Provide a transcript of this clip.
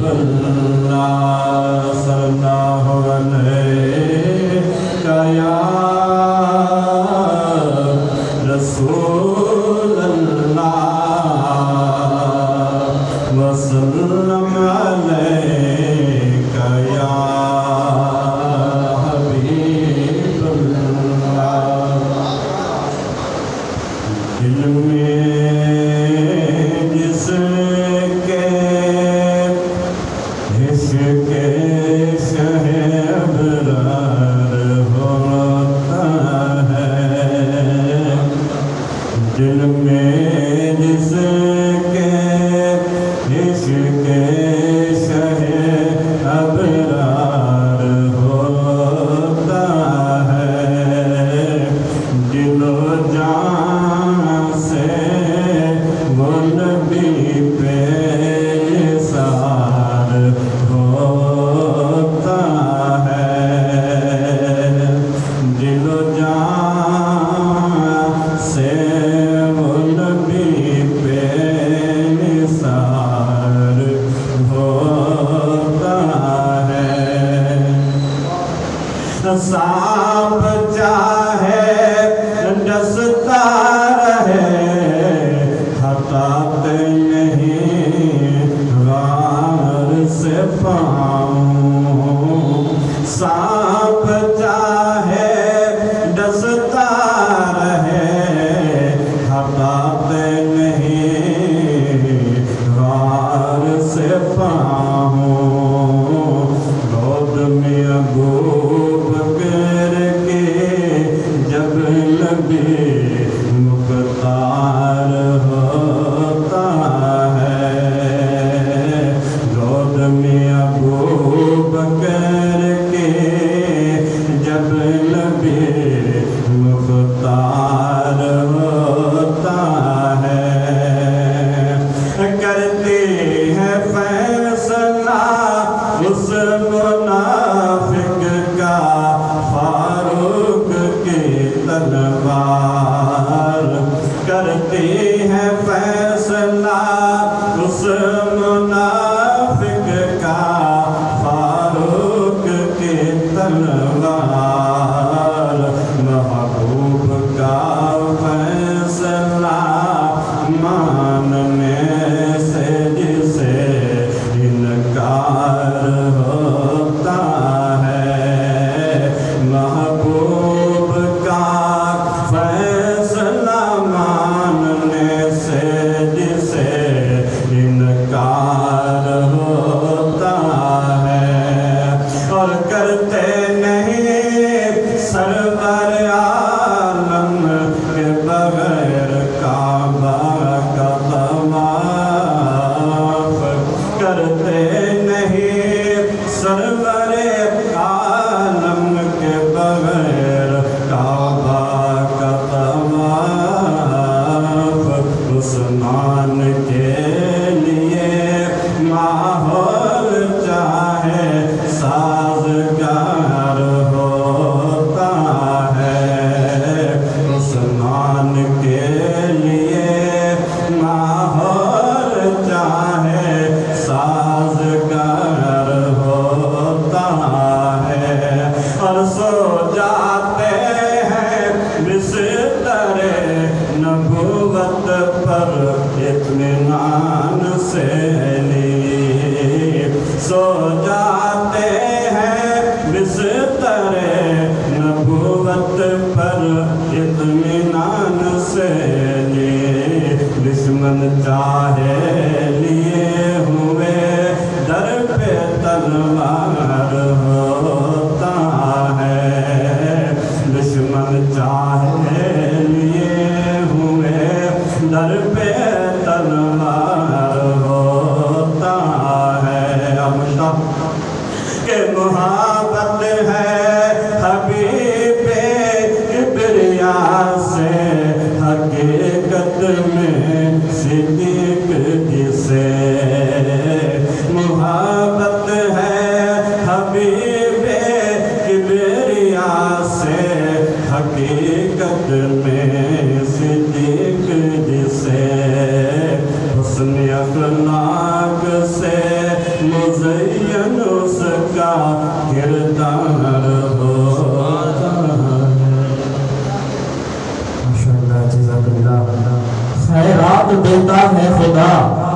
اللہ صلی اللہ علیہ یا رسول اللہ وسلم علیک یا حبیب اللہ دل میں جس کے عشق شہ ابرار ہوتا ہے دل میں جس کے عشق شہ ابرار ہوتا ہے دل و جان سے وہ نبی پہ نثار ہوتا ہے دل و جان سے وہ نبی پہ نثار ہوتا ہے سانپ چاہے ڈستا رہے ہٹاتے نہیں غار سے پاؤں سانپ چاہے ڈستا رہے ہٹاتے نہیں غار سے پاؤں گود میں ابو بکر کے جب نبی مختار ہوتا ہے گود میں ابو بکر کے جب نبی مختار ہوتا ہے کرتے ہیں فیصلہ اس منافق کا فاروق کی تلوار کرتے ہیں فیصلہ اس منافق کا فاروق کی تلوار محبوب کا فیصلہ ماننے سے جسے انکار ہوتا ہے محبوب کا فیصلہ ماننے سے جسے انکار ہوتا ہے اور کرتے نہیں سرور عالم کے بغیر کعبہ کا طواف کرتے نہیں سرور عالم کے بغیر کعبہ کا طواف عثمان کے لیے ماحول چاہے سازگار ہوتا ہے عثمان کے لیے ماحول چاہے سازگار ہوتا ہے اور سو جاتے ہیں بستر نبوت پر اطمینان سے لیے سو جاتے ہیں بستر نبوت پر اطمینان سے لیے دشمن چاہے لیے ہوئے در پہ تلوار ہوتا ہے دشمن چاہے لیے ہوئے در پہ تلوار ہوتا ہے کہ محبت ہے حبیب کبریا سے حقیقت میں صدیق جسے محبت ہے حبیب کبریا سے حقیقت میں صدیق جسے حسن اخلاق سے دیتا ہے خدا